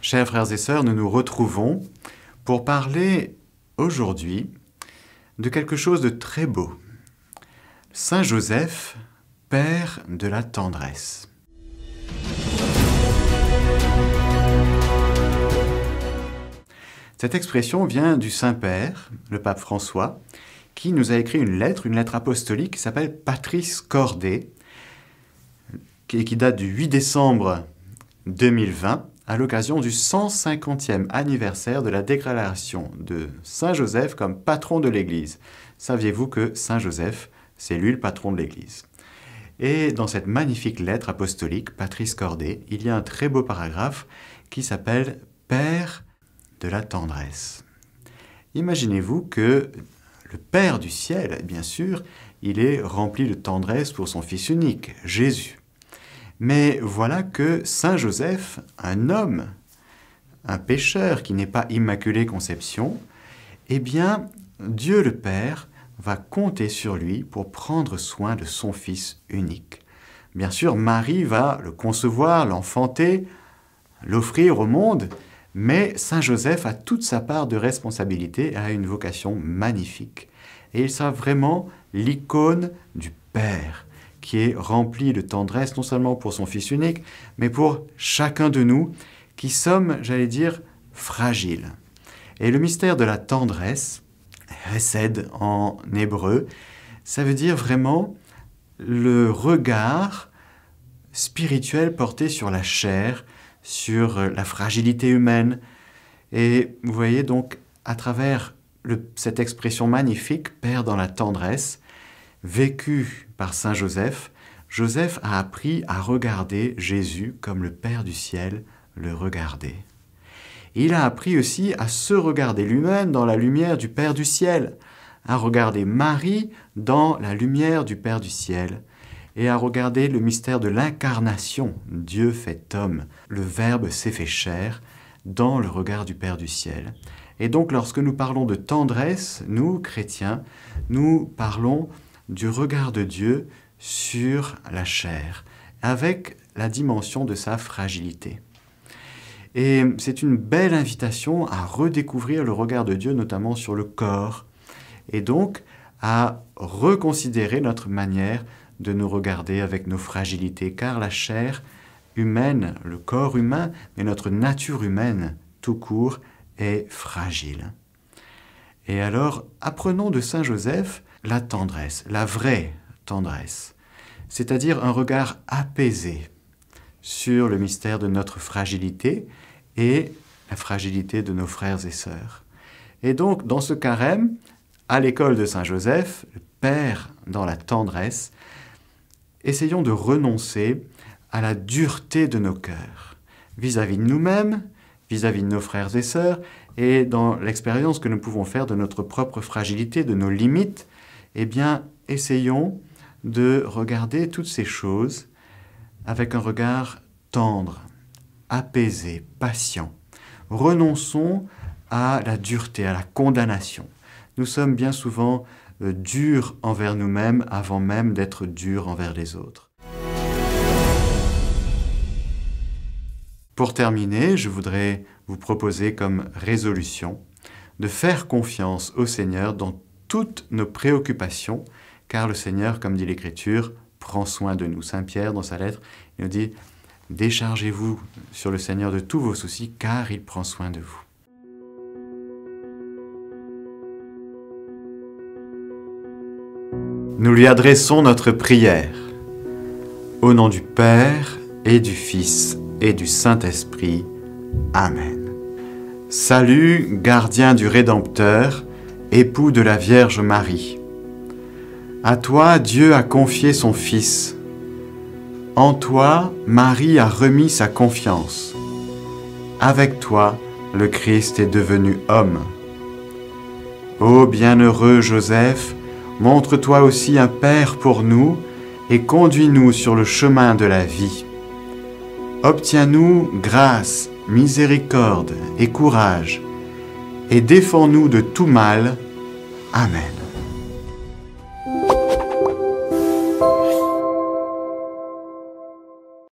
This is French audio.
Chers frères et sœurs, nous nous retrouvons pour parler aujourd'hui de quelque chose de très beau. Saint Joseph, Père de la tendresse. Cette expression vient du Saint-Père, le pape François, qui nous a écrit une lettre apostolique qui s'appelle Patris Corde, qui date du 8 décembre 2020, à l'occasion du 150e anniversaire de la déclaration de Saint Joseph comme patron de l'Église. Saviez-vous que Saint Joseph, c'est lui le patron de l'Église? Et dans cette magnifique lettre apostolique, Patris Corde, il y a un très beau paragraphe qui s'appelle « Père de la tendresse ». Imaginez-vous que le Père du ciel, bien sûr, il est rempli de tendresse pour son Fils unique, Jésus. Mais voilà que Saint Joseph, un homme, un pécheur qui n'est pas immaculé conception, eh bien, Dieu le Père va compter sur lui pour prendre soin de son Fils unique. Bien sûr, Marie va le concevoir, l'enfanter, l'offrir au monde, mais Saint Joseph a toute sa part de responsabilité et a une vocation magnifique. Et il sera vraiment l'icône du Père, qui est rempli de tendresse, non seulement pour son Fils unique, mais pour chacun de nous, qui sommes, j'allais dire, fragiles. Et le mystère de la tendresse, Hesed en hébreu, ça veut dire vraiment le regard spirituel porté sur la chair, sur la fragilité humaine. Et vous voyez donc, à travers cette expression magnifique, Père dans la tendresse, vécue par Saint Joseph, Joseph a appris à regarder Jésus comme le Père du ciel le regardait. Il a appris aussi à se regarder lui-même dans la lumière du Père du ciel, à regarder Marie dans la lumière du Père du ciel, et à regarder le mystère de l'incarnation, Dieu fait homme, le Verbe s'est fait chair, dans le regard du Père du ciel. Et donc lorsque nous parlons de tendresse, nous, chrétiens, nous parlons du regard de Dieu sur la chair, avec la dimension de sa fragilité. Et c'est une belle invitation à redécouvrir le regard de Dieu, notamment sur le corps, et donc à reconsidérer notre manière de nous regarder avec nos fragilités, car la chair humaine, le corps humain, mais notre nature humaine tout court, est fragile. Et alors, apprenons de Saint Joseph la tendresse, la vraie tendresse, c'est-à-dire un regard apaisé sur le mystère de notre fragilité et la fragilité de nos frères et sœurs. Et donc, dans ce carême, à l'école de Saint Joseph, le Père dans la tendresse, essayons de renoncer à la dureté de nos cœurs, vis-à-vis de nous-mêmes, vis-à-vis de nos frères et sœurs, et dans l'expérience que nous pouvons faire de notre propre fragilité, de nos limites, eh bien, essayons de regarder toutes ces choses avec un regard tendre, apaisé, patient. Renonçons à la dureté, à la condamnation. Nous sommes bien souvent durs envers nous-mêmes avant même d'être durs envers les autres. Pour terminer, je voudrais vous proposer comme résolution de faire confiance au Seigneur dans toutes nos préoccupations, car le Seigneur, comme dit l'Écriture, prend soin de nous. Saint Pierre, dans sa lettre, il nous dit « Déchargez-vous sur le Seigneur de tous vos soucis, car il prend soin de vous. » Nous lui adressons notre prière. Au nom du Père et du Fils et du Saint-Esprit. Amen. Salut, gardien du Rédempteur, époux de la Vierge Marie. À toi, Dieu a confié son Fils. En toi, Marie a remis sa confiance. Avec toi, le Christ est devenu homme. Ô bienheureux Joseph, montre-toi aussi un Père pour nous et conduis-nous sur le chemin de la vie. Obtiens-nous grâce, miséricorde et courage, et défends-nous de tout mal. Amen.